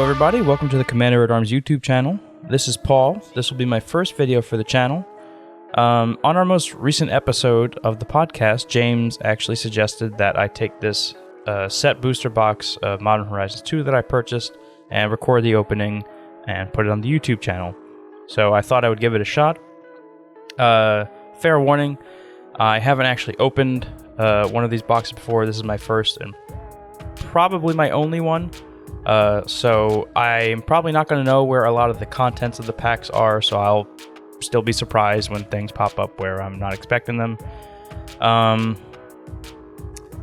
everybody, welcome to the Commander at Arms YouTube channel. This is Paul. This will be my first video for the channel. On our most recent episode of the podcast, James actually suggested that I take this set booster box of Modern Horizons 2 that I purchased and record the opening and put it on the YouTube channel. So I thought I would give it a shot. Fair warning, I haven't actually opened one of these boxes before. This is my first and probably my only one. So I'm probably not going to know where a lot of the contents of the packs are, so I'll still be surprised when things pop up where I'm not expecting them.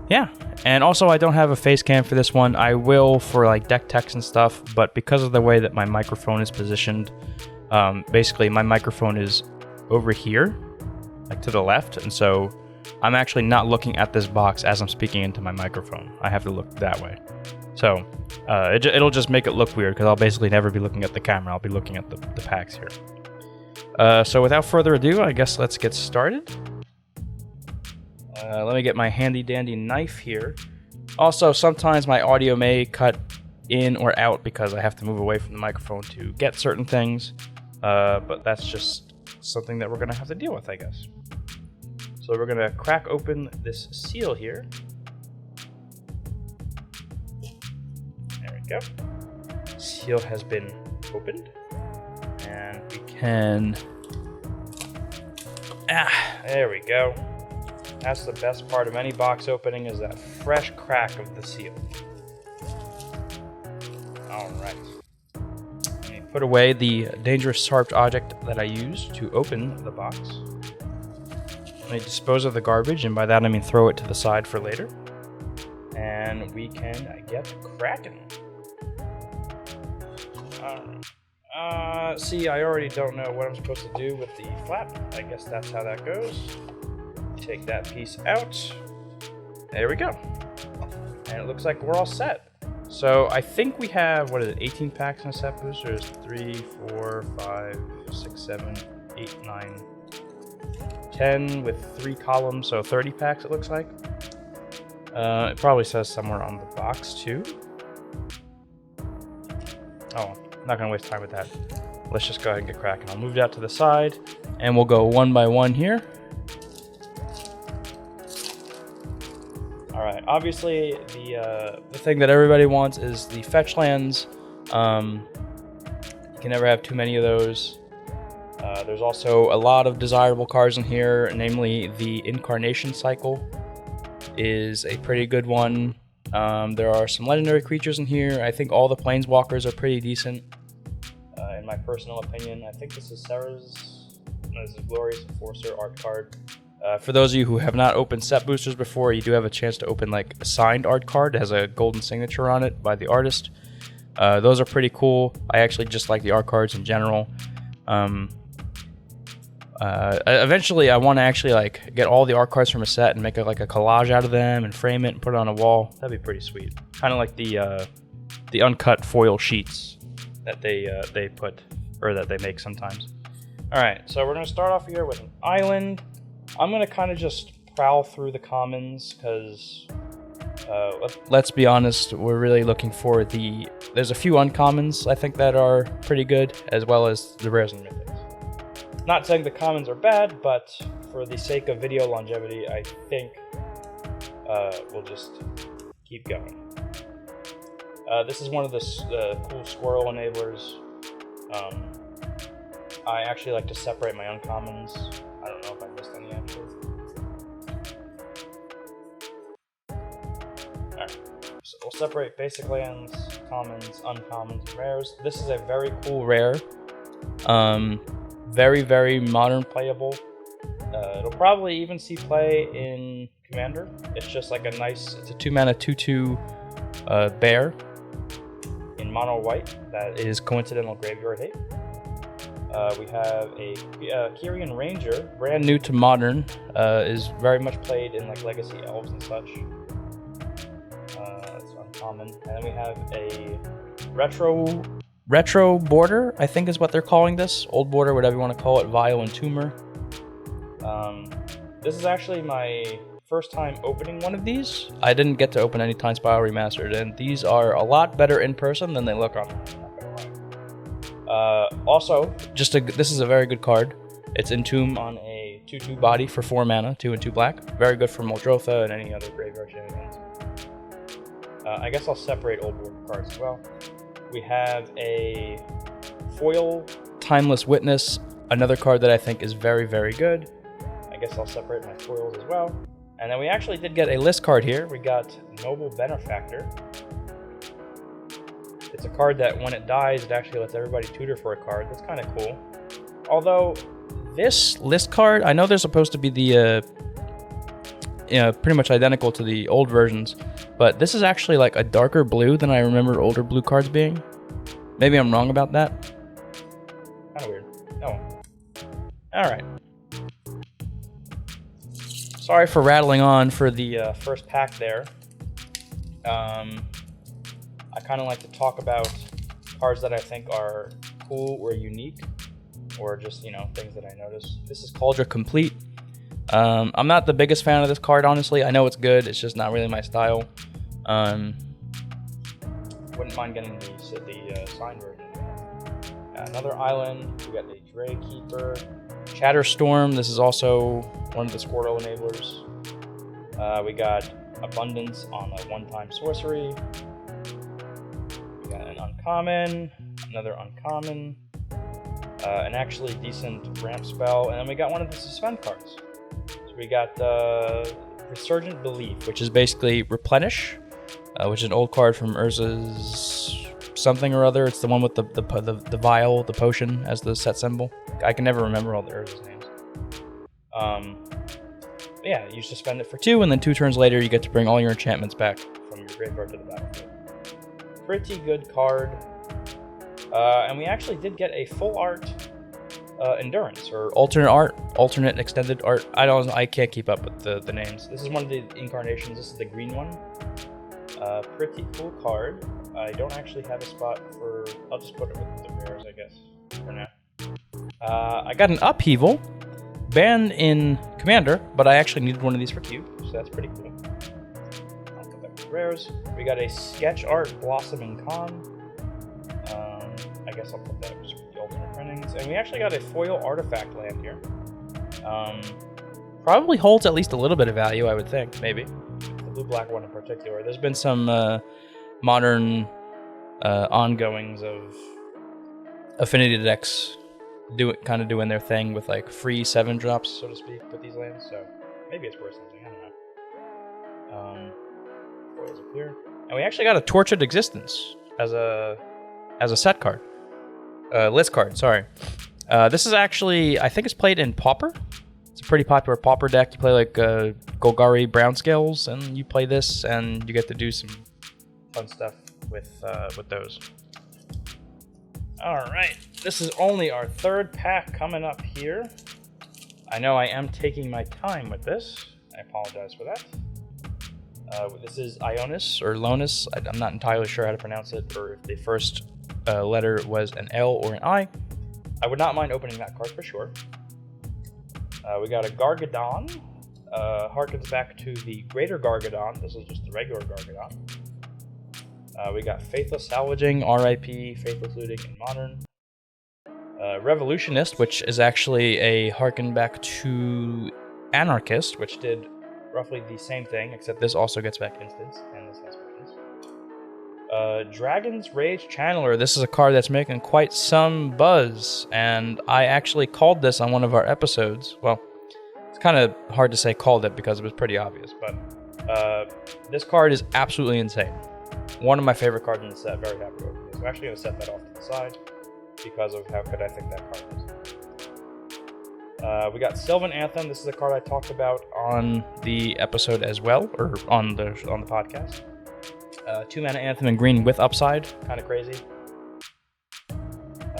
Yeah, and also I don't have a face cam for this one. I will for like deck techs and stuff, but because of the way that my microphone is positioned, basically my microphone is over here, like to the left, and so I'm actually not looking at this box as I'm speaking into my microphone. I have to look that way. So it'll just make it look weird because I'll basically never be looking at the camera. I'll be looking at the packs here. So without further ado, I guess let's get started. Let me get my handy dandy knife here. Also, sometimes my audio may cut in or out because I have to move away from the microphone to get certain things. But that's just something that we're going to have to deal with, I guess. So we're going to crack open this seal here. Go. Seal has been opened, and we can. There we go. That's the best part of any box opening, is that fresh crack of the seal. All right. Let me put away the dangerous sharp object that I used to open the box. Let me dispose of the garbage, and by that I mean throw it to the side for later. And we can get cracking. See, I already don't know what I'm supposed to do with the flap. I guess that's how that goes. Take that piece out. There we go. And it looks like we're all set. So I think we have, 18 packs in a set booster? There's 3, 4, 5, 6, 7, 8, 9, 10 with 3 columns, so 30 packs it looks like. It probably says somewhere on the box too. Oh, I'm not gonna waste time with that. Let's just go ahead and get cracking. I'll move it out to the side, and we'll go one by one here. All right. Obviously, the thing that everybody wants is the fetch lands. You can never have too many of those. There's also a lot of desirable cards in here, namely the Incarnation Cycle is a pretty good one. There are some legendary creatures in here. I think all the planeswalkers are pretty decent, in my personal opinion. I think this is Sarah's. No, this is Glorious Enforcer art card. For those of you who have not opened set boosters before, you do have a chance to open like a signed art card. It has a golden signature on it by the artist. Those are pretty cool. I actually just like the art cards in general. Eventually, I want to actually like get all the art cards from a set and make a collage out of them and frame it and put it on a wall. That'd be pretty sweet. Kind of like the uncut foil sheets that they put, or that they make sometimes. All right, so we're gonna start off here with an island. I'm gonna kind of just prowl through the commons because let's be honest, we're really looking for there's a few uncommons I think that are pretty good, as well as the rares and mythics. Not saying the commons are bad, but for the sake of video longevity, I think we'll just keep going. This is one of the cool squirrel enablers. I actually like to separate my uncommons. I don't know if I missed any actually. Alright, so we'll separate basic lands, commons, uncommons, and rares. This is a very cool rare. Very, very modern playable. It'll probably even see play in Commander. It's just like it's a 2-mana 2/2 bear in mono white that is coincidental graveyard hate. We have a Kyrian Ranger, brand new to Modern, is very much played in like Legacy Elves and such. That's uncommon. And then we have a Retro Border, I think is what they're calling this. Old Border, whatever you want to call it, Vile and Tumor. This is actually my first time opening one of these. I didn't get to open any Time Spiral Remastered, and these are a lot better in person than they look online. I'm not gonna lie. Also, this is a very good card. It's Entomb on a 2/2 body for 4 mana, 2 and 2 black. Very good for Muldrotha and any other graveyard shenanigans. I guess I'll separate old board cards as well. We have a foil Timeless Witness, another card that I think is very, very good. I guess I'll separate my foils as well. And then we actually did get a list card here. We got Noble Benefactor. It's a card that when it dies, it actually lets everybody tutor for a card. That's kind of cool. Although, this list card, I know they're supposed to be the pretty much identical to the old versions, but this is actually like a darker blue than I remember older blue cards being. Maybe I'm wrong about that. Kind of weird. Oh. Alright. Sorry for rattling on for the first pack there. I kind of like to talk about cards that I think are cool or unique, or just, things that I notice. This is Cauldron Complete. I'm not the biggest fan of this card, honestly. I know it's good, it's just not really my style. Wouldn't mind getting the signed version. Another island, we got the Dray Keeper. Chatterstorm, this is also one of the Squirtle enablers. We got Abundance on a one-time sorcery. We got an uncommon, another uncommon, an actually decent ramp spell, and then we got one of the suspend cards. So we got Resurgent Belief, which is basically Replenish, which is an old card from Urza's something or other. It's the one with the vial, the potion as the set symbol. I can never remember all the Urza's names. Yeah, you suspend it for 2, and then 2 turns later you get to bring all your enchantments back from your graveyard to the battlefield. Pretty good card. And we actually did get a full art Endurance, or alternate extended art. I can't keep up with the names. This is one of the incarnations. This is the green one. Pretty cool card. I don't actually have a spot for. I'll just put it with the rares, I guess, for now. I got an Upheaval, banned in Commander, but I actually needed one of these for Cube, so that's pretty cool. I'll put that with rares. We got a sketch art Blossoming Con. I guess I'll put that just with the alternate printings. And we actually got a foil artifact land here. Probably holds at least a little bit of value, I would think, maybe. The blue-black one in particular. There's been some modern ongoings of affinity decks doing their thing with like free 7-drops, so to speak, with these lands. So maybe it's worth something. I don't know. Foils up here, and we actually got a Tortured Existence as a set card. List card, sorry. This is actually, I think it's played in Pauper. It's a pretty popular Pauper deck. You play like Golgari Brown Scales, and you play this, and you get to do some fun stuff with those. Alright, this is only our 3rd pack coming up here. I know I am taking my time with this. I apologize for that. This is Ionis, or Lonus. I'm not entirely sure how to pronounce it, or if the first letter was an L or an I. I would not mind opening that card for sure. We got a Gargadon. Harkens back to the Greater Gargadon. This is just the regular Gargadon. We got Faithless Salvaging, RIP, Faithless Looting in Modern. Revolutionist, which is actually a harken back to Anarchist, which did roughly the same thing, except this also gets back instants, and this has instants. Dragon's Rage Channeler. This is a card that's making quite some buzz, and I actually called this on one of our episodes. Well, it's kind of hard to say called it because it was pretty obvious, but this card is absolutely insane. One of my favorite cards in the set. Very happy with it. So I'm actually going to set that off to the side because of how good I think that card is. We got Sylvan Anthem. This is a card I talked about on the episode as well, or on the podcast. 2-mana Anthem in green with upside. Kind of crazy.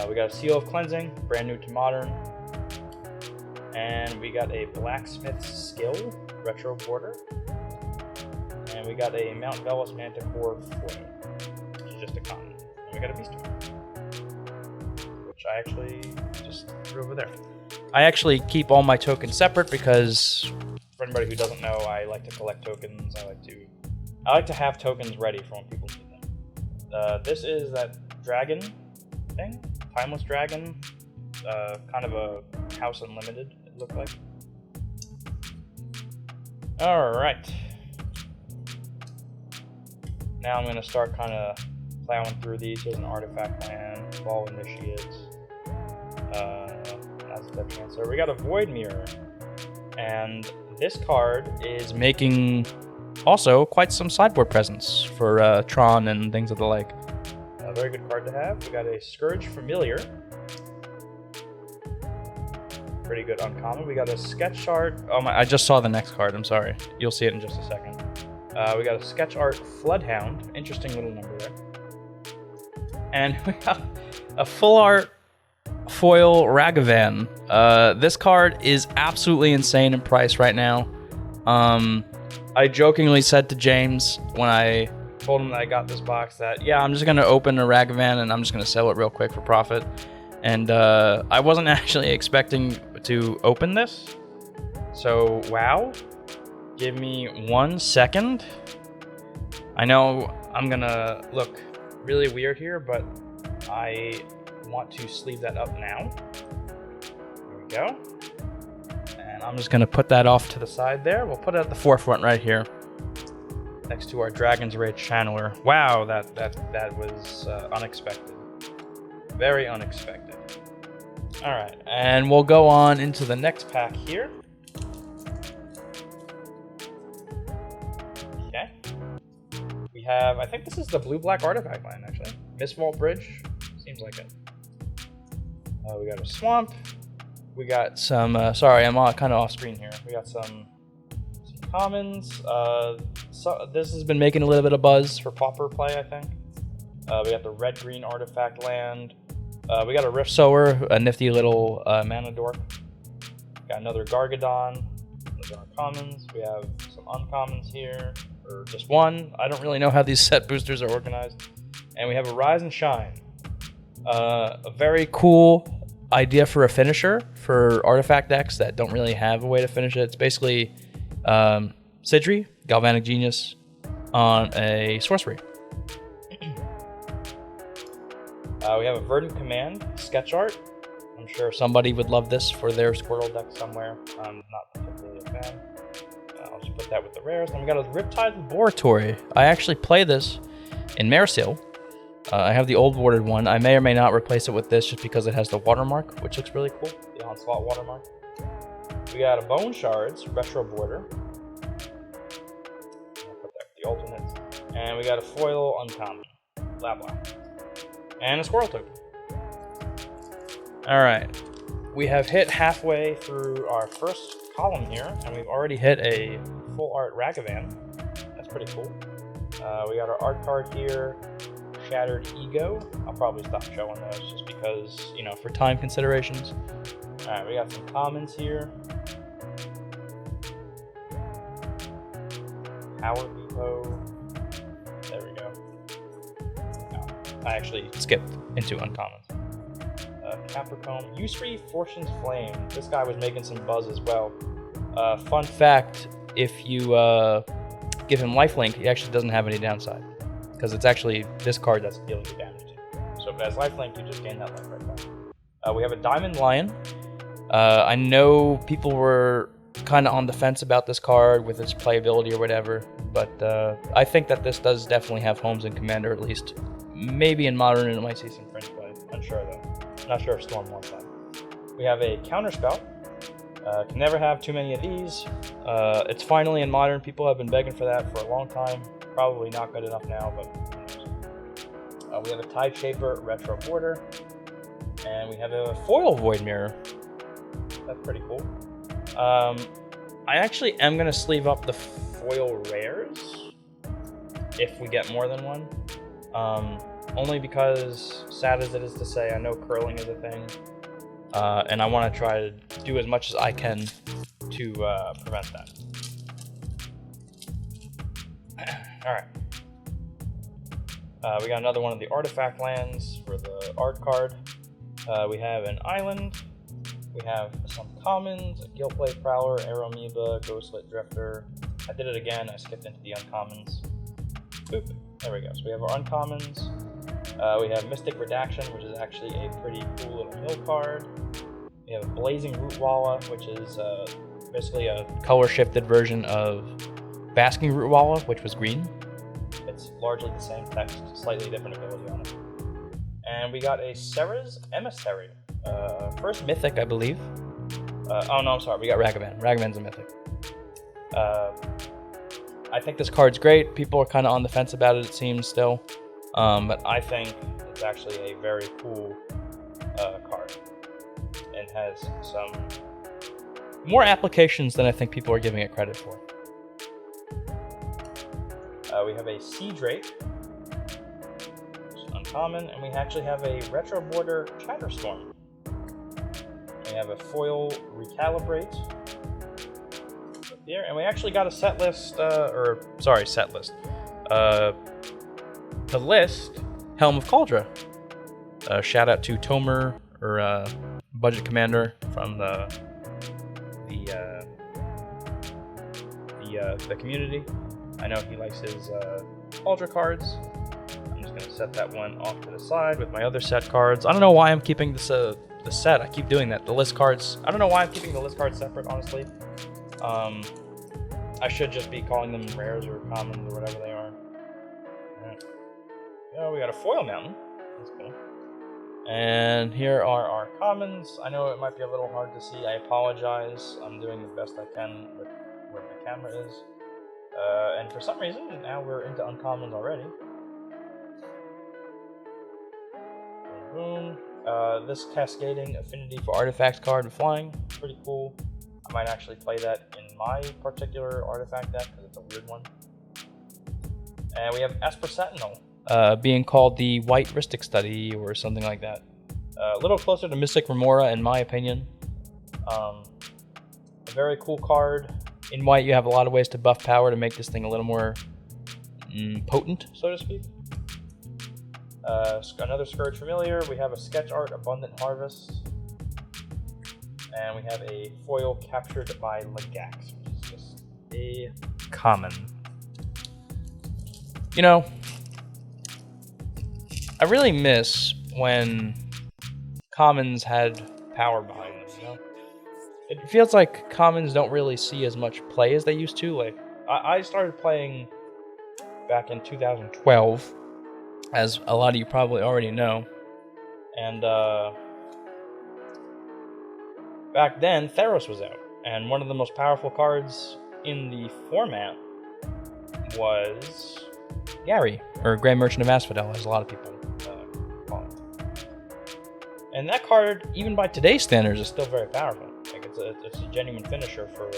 We got a Seal of Cleansing, brand new to Modern. And we got a Blacksmith's Skill, retro border. And we got a Mount Velos Manticore foil, which is just a common. And we got a Beast Tool, which I actually just threw over there. I actually keep all my tokens separate because, for anybody who doesn't know, I like to collect tokens. I like to have tokens ready for when people need them. This is that dragon thing, timeless dragon, kind of a House Unlimited. It looked like. All right. Now I'm gonna start kind of plowing through these. Here's an artifact land, ball initiates. That's the chancellor. We got a void mirror, and this card is making also quite some sideboard presence for Tron and things of the like. A very good card to have. We got a Scourge Familiar. Pretty good uncommon. We got a Sketch Art. Oh my! I just saw the next card. I'm sorry. You'll see it in just a second. We got a Sketch Art Floodhound. Interesting little number there. And we got a Full Art Foil Ragavan. This card is absolutely insane in price right now. I jokingly said to James when I told him that I got this box that, yeah, I'm just going to open a Ragavan and I'm just going to sell it real quick for profit. And I wasn't actually expecting to open this. So, wow. Give me 1 second. I know I'm going to look really weird here, but I want to sleeve that up now. There we go. And I'm just going to put that off to the side there. We'll put it at the forefront right here, next to our Dragon's Rage Channeler. Wow, that was unexpected. Very unexpected. All right, and we'll go on into the next pack here. Okay. We have, I think this is the blue-black artifact line, actually. Mistvault Bridge, seems like it. We got a Swamp. We got some, sorry, I'm kind of off screen here. We got some commons. So this has been making a little bit of buzz for Pauper play, I think. We got the red-green artifact land. We got a Rift Sower, a nifty little mana dork. Got another Gargadon. Those are our commons. We have some uncommons here, or just one. I don't really know how these set boosters are organized. And we have a Rise and Shine. A very cool idea for a finisher for artifact decks that don't really have a way to finish it. It's basically Sidri, Galvanic Genius, on a sorcery. We have a Verdant Command Sketch Art. I'm sure somebody would love this for their Squirrel deck somewhere. I'm not particularly a fan. I'll just put that with the rares. Then we got a Riptide Laboratory. I actually play this in Maresil. I have the old warded one. I may or may not replace it with this just because it has the watermark, which looks really cool. The Onslaught watermark. We got a Bone Shards Retro Border. I'll put that with the alternates. And we got a foil uncommon. Blah. And a Squirrel token. Alright. We have hit halfway through our first column here, and we've already hit a full art Ragavan. That's pretty cool. We got our art card here. Shattered Ego. I'll probably stop showing those just because, you know, for time considerations. Alright, we got some commons here. Power Depot. There we go. No, I actually skipped into uncommons. Capricorn. Usri Fortune's Flame. This guy was making some buzz as well. Fun fact, if you give him lifelink, he actually doesn't have any downside. Because it's actually this card that's dealing the damage to. So if it has lifelink, you just gain that life right back. We have a Diamond Lion. I know people were kind of on the fence about this card with its playability or whatever, but I think that this does definitely have homes in Commander, at least. Maybe in Modern it might see some fringe play. Unsure though. Not sure if Storm wants that. We have a Counterspell. Can never have too many of these. It's finally in Modern. People have been begging for that for a long time. Probably not good enough now, but who knows. We have a Tide Shaper Retro Border. And we have a foil Void Mirror. That's pretty cool. I actually am going to sleeve up the foil rares if we get more than one. Only because, sad as it is to say, I know curling is a thing. And I want to try to do as much as I can to prevent that. Alright. We got another one of the artifact lands for the art card. We have an island. We have some commons, a Gillplate Prowler, Aeromoeba, Ghostlit Drifter. I did it again, I skipped into the uncommons. Boop, there we go. So we have our uncommons. We have Mystic Redaction, which is actually a pretty cool little mill card. We have Blazing Rootwalla, which is basically a color-shifted version of Basking Rootwalla, which was green. It's largely the same text, slightly different ability on it. And we got a Serra's Emissary. First Mythic, I believe. Oh no, I'm sorry, we got Ragavan. Ragavan's a Mythic. I think this card's great. People are kind of on the fence about it seems, still. But I think it's actually a very cool card. And has some more applications than I think people are giving it credit for. We have a Sea Drake, which is uncommon, and we actually have a Retro Border Chatterstorm. We have a foil Recalibrate here, and we actually got a set list, the list, Helm of Cauldra. Shout out to Tomer, or Budget Commander from the community. I know he likes his Cauldra cards. I'm just gonna set that one off to the side with my other set cards. I don't know why I'm keeping this the set. I keep doing that. The list cards. I don't know why I'm keeping the list cards separate, honestly. I should just be calling them rares or commons or whatever they are. Right. Oh, we got a foil mountain. That's cool. And here are our commons. I know it might be a little hard to see. I apologize. I'm doing the best I can with where my camera is. And for some reason, now we're into uncommons already. Boom. This Cascading Affinity for Artifacts card and flying, pretty cool. I might actually play that in my particular artifact deck because it's a weird one. And we have Esper Sentinel, being called the White Rhystic Study or something like that. A little closer to Mystic Remora in my opinion. A very cool card. In white, you have a lot of ways to buff power to make this thing a little more potent, so to speak. Another Scourge Familiar. We have a Sketch Art Abundant Harvest. And we have a foil Captured by Legax, which is just a common. You know, I really miss when commons had power behind them, you know? It feels like commons don't really see as much play as they used to. Like, I started playing back in 2012, as a lot of you probably already know. And back then, Theros was out. And one of the most powerful cards in the format was Gary, or Grand Merchant of Asphodel, as a lot of people call it. And that card, even by today's standards, is still very powerful. Like it's a genuine finisher for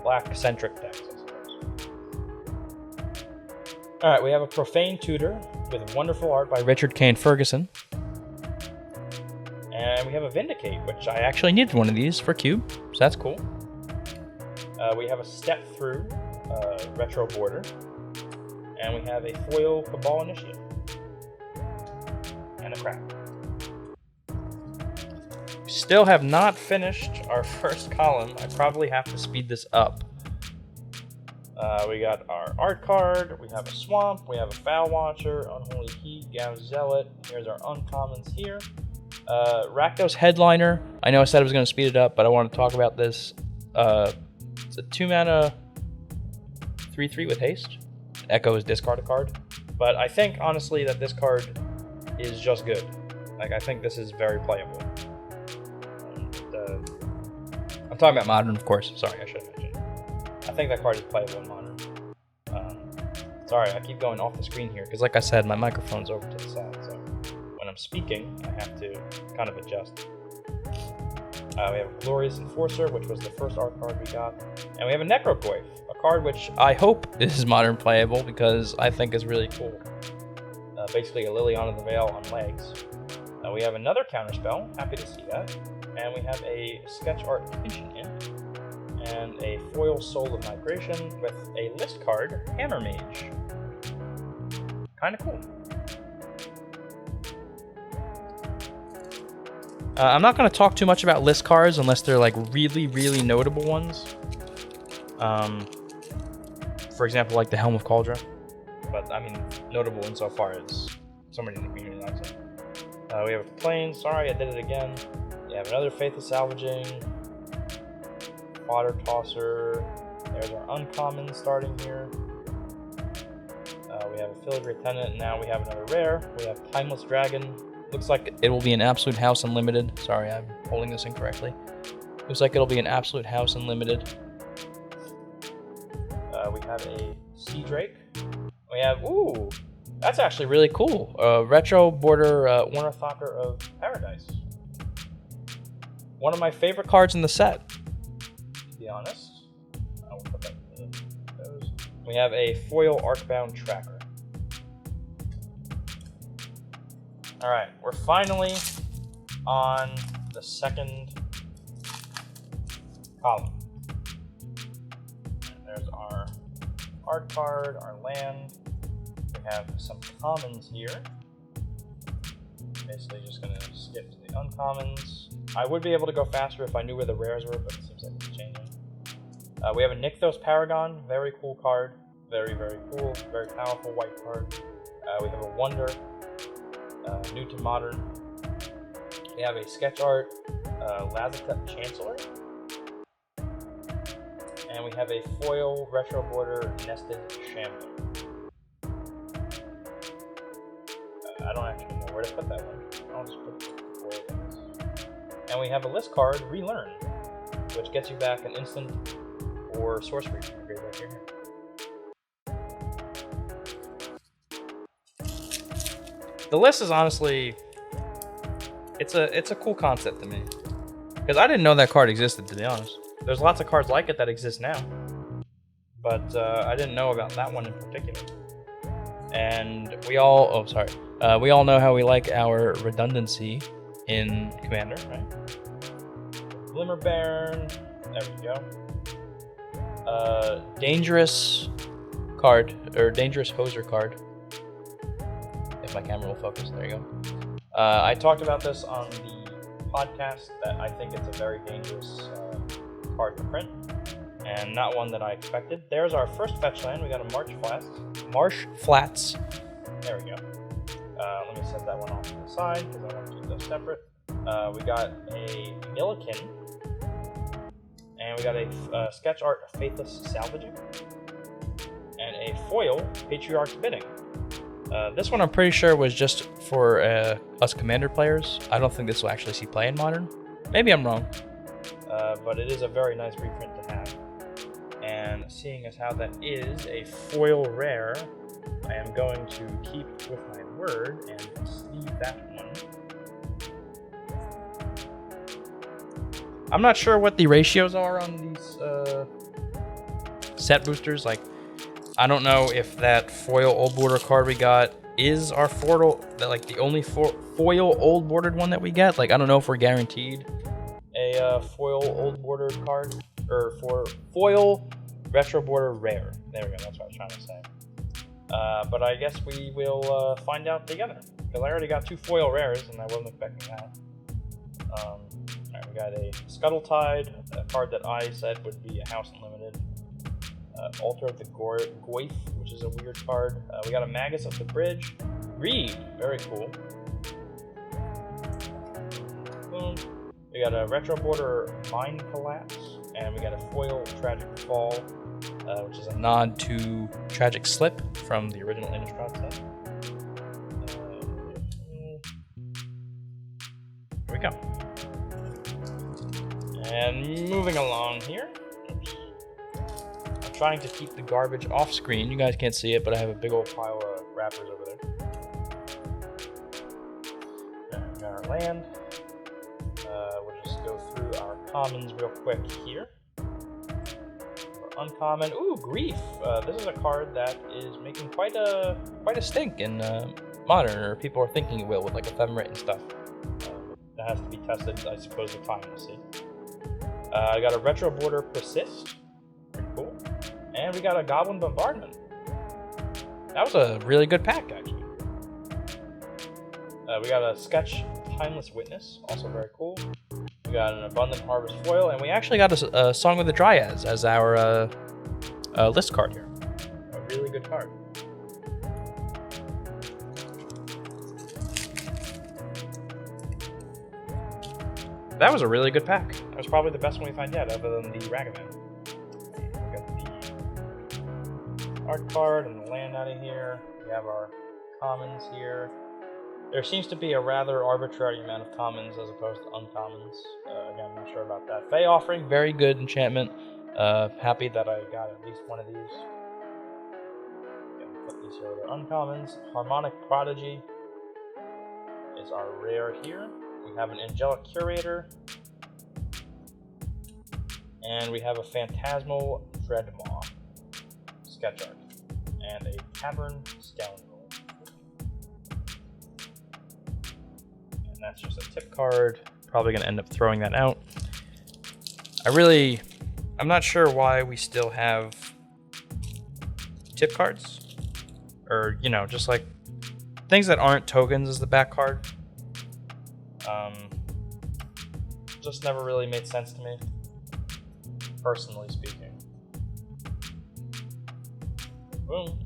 black-centric decks, I suppose. Alright, we have a Profane Tutor with wonderful art by Richard Kane Ferguson. And we have a Vindicate, which I actually needed one of these for Cube, so that's cool. We have a Step Through Retro Border. And we have a foil Cabal Initiate. And a crack. We still have not finished our first column. I probably have to speed this up. We got our art card, we have a Swamp, we have a Foul Watcher, Unholy Heat, Gauss Zealot. Here's our uncommons here. Rakdos Headliner. I know I said I was going to speed it up, but I want to talk about this. It's a 2-mana 3/3 with haste. Echo is discard a card. But I think, honestly, that this card is just good. Like, I think this is very playable. And, I'm talking about Modern, of course. Sorry, I should have mentioned. I think that card is playable in Modern. Sorry, I keep going off the screen here, because like I said, my microphone's over to the side, so when I'm speaking, I have to kind of adjust. We have a Glorious Enforcer, which was the first art card we got. And we have a Necrocoif, a card which I hope is Modern playable, because I think is really cool. Basically a Liliana the Veil on legs. We have another counterspell, happy to see that. And we have a Sketch Art Pigeon Imp. And a foil Soul of Migration with a list card, Hammer Mage. Kinda cool. I'm not going to talk too much about list cards unless they're like really, really notable ones. For example, like the Helm of Cauldron. But I mean, notable insofar as somebody in the community likes it. We have a plane. Sorry, I did it again. We have another Faithless Salvaging. Fodder Tosser. There's our uncommon starting here. We have a Filigree Tenant. Now we have another rare. We have Timeless Dragon. Looks like it will be an Absolute House Unlimited. Sorry, I'm holding this incorrectly. Looks like it'll be an Absolute House Unlimited. We have a Sea Drake. We have, ooh, that's actually really cool. Retro Border Ornithopter of Paradise. One of my favorite cards in the set, to be honest. I will put that in those. We have a foil Arcbound Tracker. Alright, we're finally on the second column. And there's our art card, our land. We have some commons here. Basically just going to skip to the uncommons. I would be able to go faster if I knew where the rares were, but it seems like it's changing. We have a Nykthos Paragon, very cool card. Very, very cool, very powerful white card. We have a Wonder. New to modern. We have a sketch art Lazatep Chancellor. And we have a foil retro border nested Shambler. I don't actually know where to put that one. I'll just put foil. And we have a list card, Relearn, which gets you back an instant or sorcery from your graveyard here. The list is honestly, it's a cool concept to me, because I didn't know that card existed, to be honest. There's lots of cards like it that exist now, but I didn't know about that one in particular. And we all, we all know how we like our redundancy in Commander, right? Glimmer Baron, there we go. Dangerous card, or Dangerous Hoser card. If my camera will focus, there you go. I talked about this on the podcast, that I think it's a very dangerous card to print, and not one that I expected. There's our first fetch land. We got a Marsh Flats. There we go. Let me set that one off to the side, because I want to keep those separate. We got a Milliken, and we got a sketch art Faithless Salvaging, and a foil Patriarch's Bidding. This one I'm pretty sure was just for us Commander players. I don't think this will actually see play in Modern. Maybe I'm wrong. But it is a very nice reprint to have. And seeing as how that is a foil rare, I am going to keep with my word and sleeve that one. I'm not sure what the ratios are on these set boosters. Like, I don't know if that foil old border card we got is our like the only foil old bordered one that we get. Like, I don't know if we're guaranteed a foil old bordered card, or for foil retro border rare. There we go, that's what I was trying to say. But I guess we will find out together, because I already got 2 foil rares and I wasn't expecting that. Alright, we got a Scuttletide, a card that I said would be a House Unlimited. Altar of the Goyf, which is a weird card. We got a Magus of the Bridge. Reed, very cool. Boom. We got a Retro Border Mind Collapse, and we got a foil Tragic Fall, which is a nod to Tragic Slip from the original Innistrad set. Here we go. And moving along here. Trying to keep the garbage off screen. You guys can't see it, but I have a big old pile of wrappers over there. And we got our land. We'll just go through our commons real quick here. For uncommon, ooh, Grief. This is a card that is making quite a stink in Modern, or people are thinking it will, with like ephemerate and stuff. That has to be tested, I suppose, with time, we'll see. I got a Retro Border Persist. Pretty cool. And we got a Goblin Bombardment. That was a really good pack, actually. We got a Sketch Timeless Witness, also very cool. We got an Abundant Harvest foil, and we actually got a Song of the Dryads as our list card here. A really good card. That was a really good pack. That was probably the best one we find yet, other than the Ragavan. We got the art card and the land out of here. We have our commons here. There seems to be a rather arbitrary amount of commons as opposed to uncommons. Again, I'm not sure about that. Fey Offering, very good enchantment. Happy that I got at least one of these. Again, put these here with our uncommons. Harmonic Prodigy is our rare here. We have an Angelic Curator, and we have a Phantasmal Dreadmaw sketch art, and a Cavern Scoundrel. And that's just a tip card. Probably going to end up throwing that out. I'm not sure why we still have tip cards, or, you know, just like things that aren't tokens as the back card. Just never really made sense to me, personally speaking. Boom.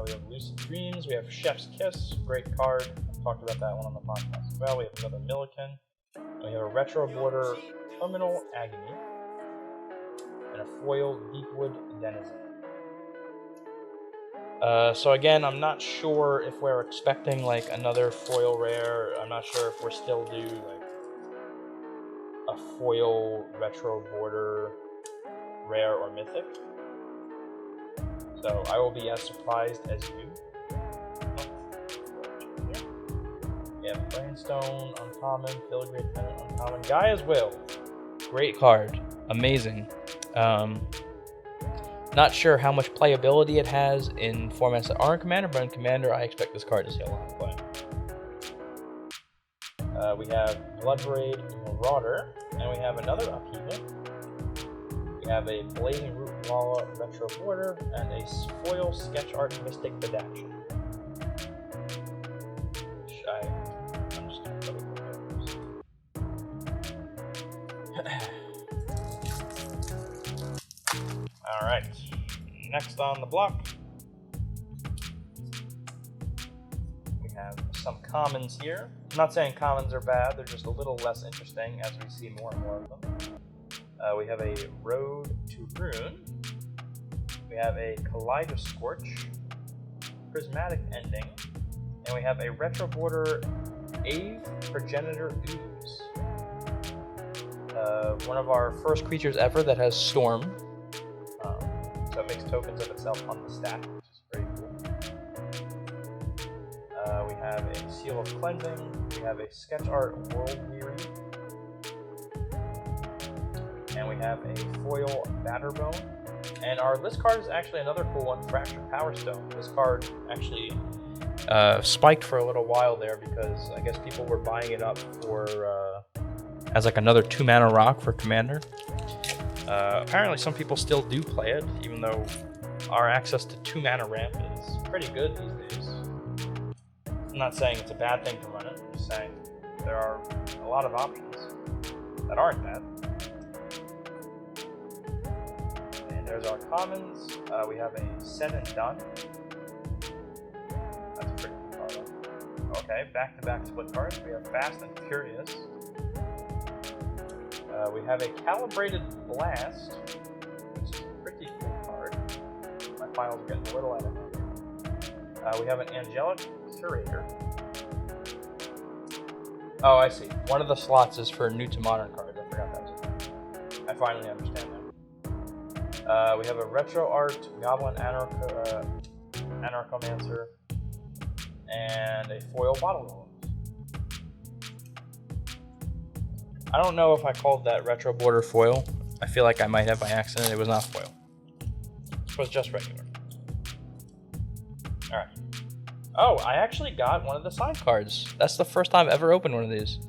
We have Lucid Dreams. We have Chef's Kiss. Great card. I talked about that one on the podcast as well. We have another Milliken. We have a Retro Border Terminal Agony. And a foil Deepwood Denizen. So again, I'm not sure if we're expecting like another foil rare. I'm not sure if we're still due like a foil Retro Border rare or mythic. So I will be as surprised as you. We have Brainstone, uncommon, Filigree Pennant, uncommon, Gaia's Will. Great card. Amazing. Not sure how much playability it has in formats that aren't Commander, but in Commander, I expect this card to see a lot of play. We have Bloodbraid Marauder, and we have another Upheaval. We have a Blazing Root Lala Retro Border, and a foil Sketch Art Mystic Bedaction. Which I'm just going to put Alright, next on the block, we have some commons here. I'm not saying commons are bad, they're just a little less interesting as we see more and more of them. We have a Road to Ruin. We have a Kaleidoscorch, Prismatic Ending, and we have a Retro Border Ave Progenitor Ooze. One of our first creatures ever that has Storm. So it makes tokens of itself on the stack, which is pretty cool. We have a Seal of Cleansing. We have a Sketch Art World Weary. And we have a foil Batterbone. And our list card is actually another cool one, Fractured Power Stone. This card actually spiked for a little while there because I guess people were buying it up for as like another 2-mana rock for Commander. Apparently some people still do play it, even though our access to 2-mana ramp is pretty good these days. I'm not saying it's a bad thing to run it, I'm just saying there are a lot of options that aren't bad. And there's our commons. We have a Said and Done. That's a pretty cool card. Okay, back-to-back split cards. We have Fast and Furious. We have a Calibrated Blast, which is a pretty cool card. My files are getting a little out of hand. We have an Angelic Curator. Oh, I see. One of the slots is for new to modern cards. I forgot that was a thing. I finally understand now. We have a Retro Art Goblin Anarchomancer and a foil Bottle Roll. I don't know if I called that Retro Border foil. I feel like I might have by accident. It was not foil. It was just regular. Alright. Oh, I actually got one of the signed cards. That's the first time I've ever opened one of these.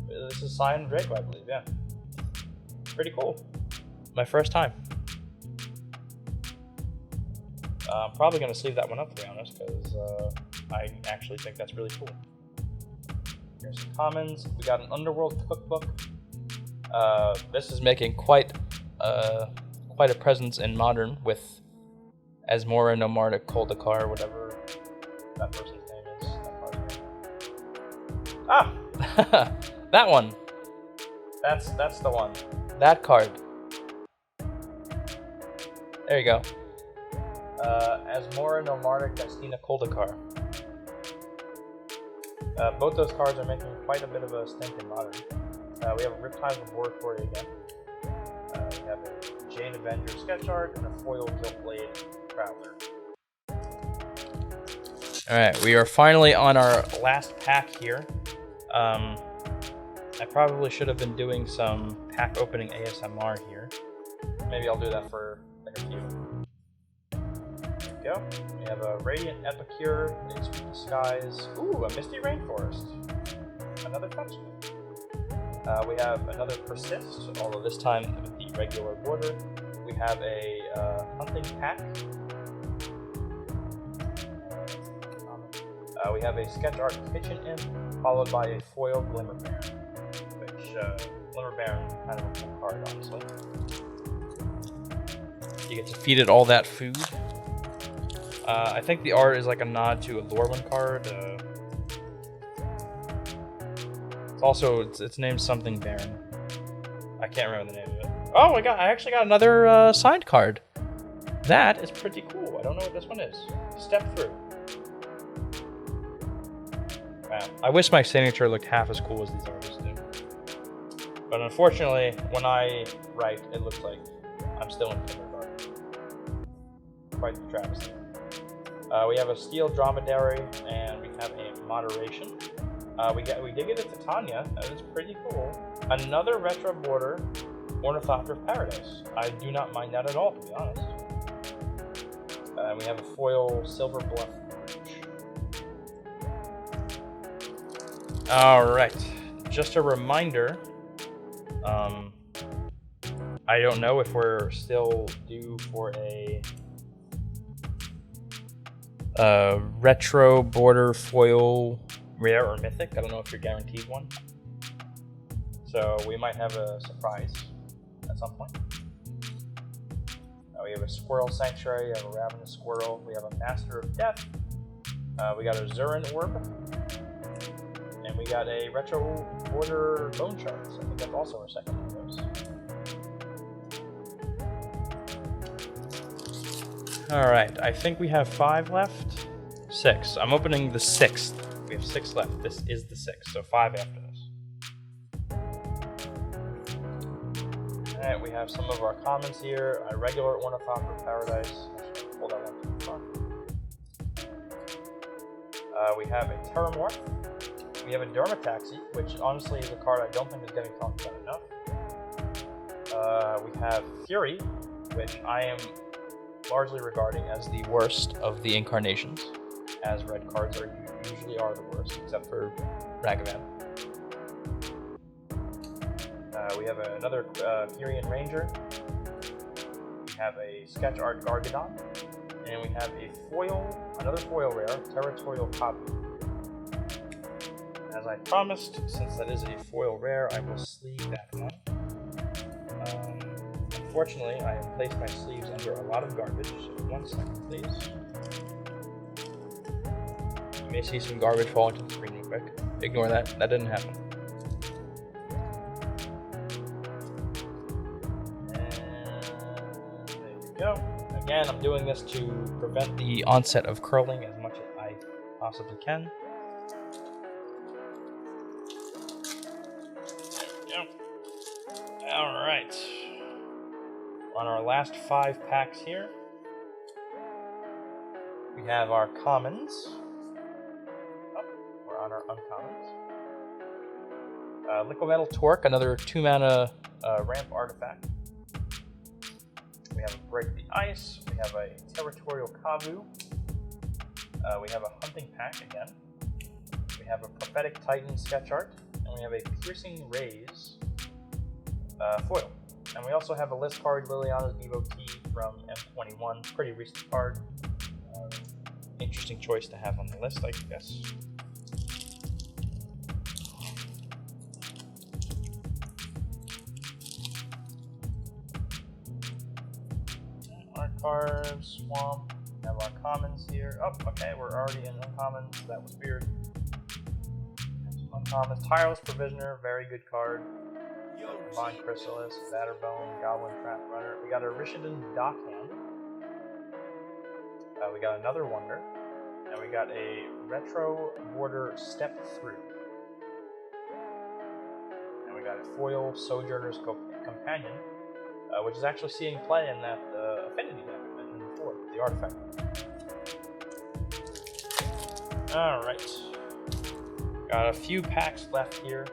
This is signed Draco, I believe, yeah. Pretty cool. My first time. I'm probably going to sleeve that one up, to be honest, because I actually think that's really cool. Here's some commons. We got an Underworld cookbook. This is making quite a presence in Modern with Asmora Nomardic Koldakar, whatever that person's name is. Ah! That one! That's the one. That card. There you go. Asmora Nomardic Destina Koldakar. Both those cards are making quite a bit of a stink in Modern. We have a Riptide Laboratory again. We have a Jade Avenger sketch art and a foil Guiltblade Traveler. Alright, we are finally on our last pack here. I probably should have been doing some pack opening ASMR here. Maybe I'll do that for like a few. There we go. We have a Radiant Epicure, Sweet Skies. Ooh, a Misty Rainforest. Another fetchman. We have another Persist, although this time with the regular border. We have a Hunting Pack. We have a Sketch Art Kitchen Imp, followed by a foil Glimmer Baron, which Glimmer Baron kind of a cool card, honestly. You get to feed it all that food. I think the art is like a nod to a Lorwyn card. It's named something Baron. I can't remember the name of it. Oh my god, I actually got another signed card. That is pretty cool. I don't know what this one is. Step Through. Wow. I wish my signature looked half as cool as these artists do. But unfortunately, when I write, it looks like I'm still in kindergarten. Quite the travesty. We have a Steel Dromedary, and we have a Moderation. We did get a Titania. That is pretty cool. Another retro border Ornithopter of Paradise. I do not mind that at all, to be honest. We have a foil Silver Bluff. Alright, just a reminder, I don't know if we're still due for a retro border foil rare or mythic. I don't know if you're guaranteed one. So we might have a surprise at some point. We have a Squirrel Sanctuary, we have a Ravenous Squirrel, we have a Master of Death, we got a Zurin Orb, and we got a retro border Bone Shards. I think that's also our second one of those. Alright, I think we have 5 left. 6. I'm opening the 6th. We have 6 left. This is the 6th, so 5 after this. Alright, we have some of our commons here. A regular Ornithopter of Paradise. Actually, pull that one to the front. We have a Terramorph. We have a Dermataxi, which honestly is a card I don't think is getting talked about enough. We have Fury, which I am largely regarding as the worst of the incarnations, as red cards usually are the worst, except for Ragavan. We have another Furion Ranger. We have a Sketch Art Gargadon, and we have another foil rare, Territorial Copy. As I promised, since that is a foil rare, I will sleeve that one. Unfortunately, I have placed my sleeves under a lot of garbage, so 1 second, please. You may see some garbage fall into the screen real quick. Ignore that. That didn't happen. And there you go. Again, I'm doing this to prevent the onset of curling as much as I possibly can. Alright. On our last 5 packs here, we have our commons. Oh, we're on our uncommons. Liquid Metal Torque, another 2-mana ramp artifact. We have a Break the Ice. We have a Territorial Kavu. We have a Hunting Pack again. We have a Prophetic Titan sketch art. And we have a Piercing Rays foil. And we also have a list card, Liliana's Devotee from M21. Pretty recent card. Interesting choice to have on the list, I guess. Card, Swamp. We have our commons here. Oh, okay, we're already in uncommons. That was weird. Some uncommons. Tireless Provisioner, very good card. Divine Chrysalis, Batterbone, Goblin Trap Runner. We got a Rishidan Dockhand. We got another Wonder. And we got a Retro Border Step Through. And we got a foil Sojourner's Companion, which is actually seeing play in that affinity deck I mentioned before, the artifact. Alright. Got a few packs left here.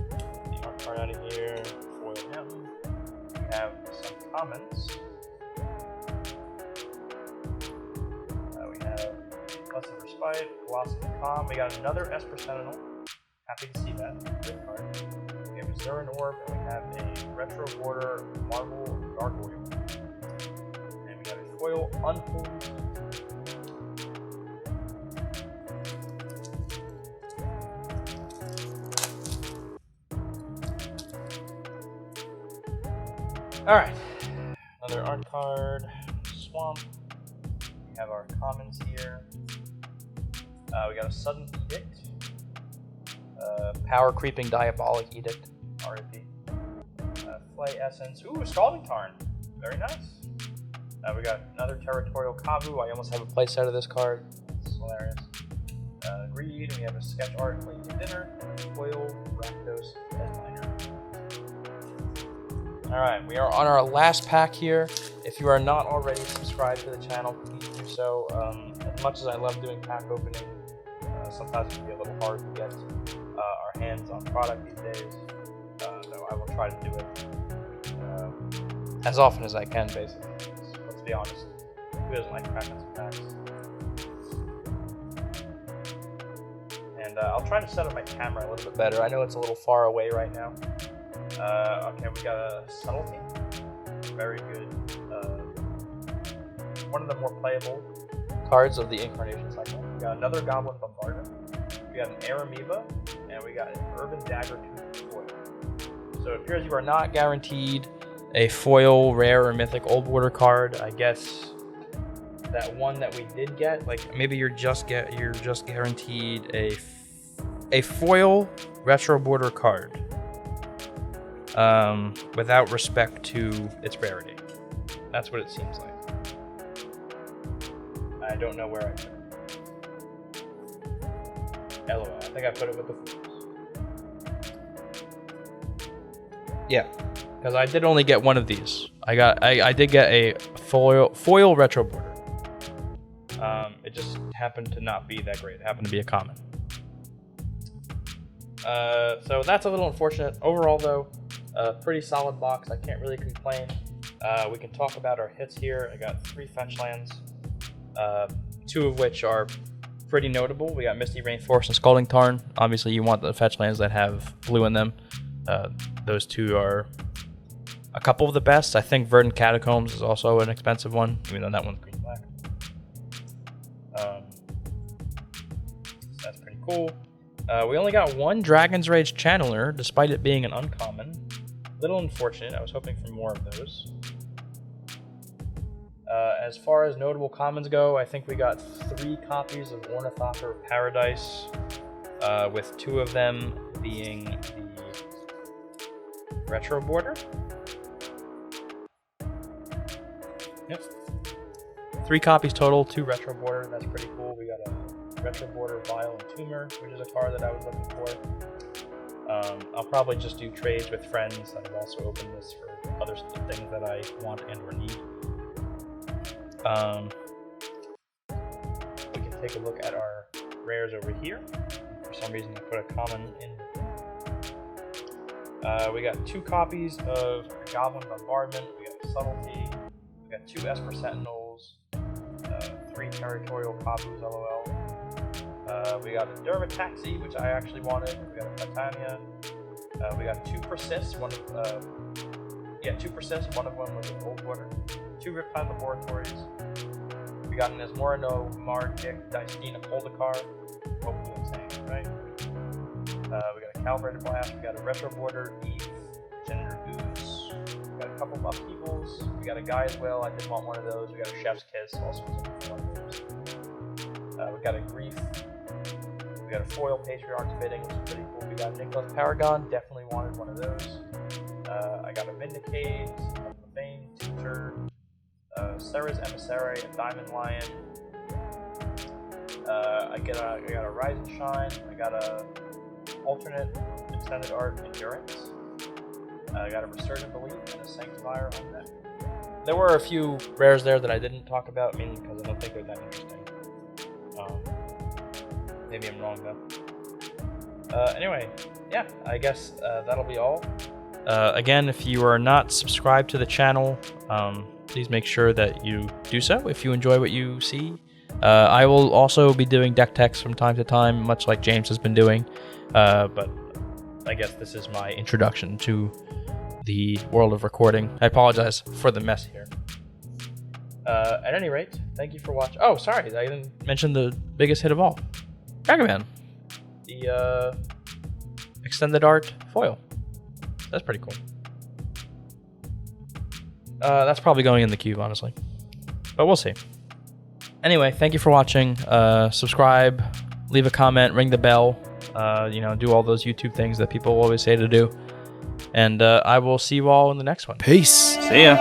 The art card out of here. Foil Mountain. We have some commons. We have Lesson Respite, Philosophy Calm. We got another Esper Sentinel. Happy to see that. Great card. We have a Zurin Orb, and we have a Retro Border Marble Gargoyle. And we have a foil Unholy. Alright. Another art card. Swamp. We have our commons here. We got a Sudden Edict. Power Creeping Diabolic Edict, RIP. Flay Essence. Ooh, Scalding Tarn. Very nice. We got another Territorial Kavu. I almost have a playset of this card. It's hilarious. Greed. We have a Sketch Art Clean Dinner. And a foil Rakdos Headliner. Alright, we are on our last pack here. If you are not already subscribed to the channel, please do so. As much as I love doing pack opening, sometimes it can be a little hard to get our hands on product these days, so I will try to do it as often as I can, basically. Let's be honest, who doesn't like cracking some packs? And I'll try to set up my camera a little bit better. I know it's a little far away right now. Okay, we got a Subtlety, very good, one of the more playable cards of the Incarnation cycle. We got another Goblin Bombardment. We got an Air Amoeba, and we got an Urban Dagger foil. So it appears you are not guaranteed a foil, rare, or mythic old border card. I guess that one that we did get, like maybe you're just guaranteed a foil retro border card, without respect to its rarity. That's what it seems like. I don't know where I put it. LOL. I think I put it with the foils. Yeah, because I did only get one of these. I did get a foil retro border. It just happened to not be that great. It happened to be a common. So that's a little unfortunate. Overall, though, pretty solid box. I can't really complain. We can talk about our hits here. I got 3 fetch lands. 2 of which are pretty notable. We got Misty Rainforest and Scalding Tarn. Obviously, you want the fetch lands that have blue in them. Those 2 are a couple of the best. I think Verdant Catacombs is also an expensive one, even though that one's green-black. So that's pretty cool. We only got 1 Dragon's Rage Channeler, despite it being an uncommon. Little unfortunate. I was hoping for more of those. As far as notable commons go, I think we got 3 copies of Ornithopter of Paradise, with 2 of them being the retro border. Yep. 3 copies total, 2 retro border. That's pretty cool. We got a retro border Vile and Tumor, which is a card that I was looking for. I'll probably just do trades with friends that have also opened this for other things that I want and or need. We can take a look at our rares over here. For some reason I put a common in. We got 2 copies of Goblin Bombardment, we got Subtlety, we got 2 Esper Sentinels, 3 Territorial Kabus, LOL. We got a Dermataxi, which I actually wanted. We got a Titania. We got 2 Persists, 2 Persists, one of them was an old border. 2 Riptide Laboratories. We got an Asmorino Mardik Dicena Coldakar. Hopefully I'm saying it right. We got a Calibrated Blast. We got a Retro Border Eve Gender Ooze. We got a couple of upheavals. We got a guy's will. I did want one of those. We got a chef's kiss. All sorts of forms. We got a grief. We got a foil patriarch's bidding, which is pretty cool. We got Nicholas Paragon. Definitely wanted one of those. I got a Vindicate, a Profane Teacher, Sarah's Emissary, a Diamond Lion. I got a Rise and Shine. I got a alternate extended art Endurance. I got a Resurgent Belief and a Sanctifier on that. There were a few rares there that I didn't talk about, mainly because I don't think they're that interesting. Maybe I'm wrong though. Anyway, yeah, I guess that'll be all. Again, if you are not subscribed to the channel, please make sure that you do so if you enjoy what you see. I will also be doing deck techs from time to time, much like James has been doing, but I guess this is my introduction to the world of recording. I apologize for the mess here. At any rate, thank you for watching. Oh, sorry, I didn't mention the biggest hit of all. Dragon Man. The extended art foil. That's pretty cool. That's probably going in the cube, honestly. But we'll see. Anyway, thank you for watching. Subscribe, leave a comment, ring the bell. Do all those YouTube things that people always say to do. And I will see you all in the next one. Peace. See ya.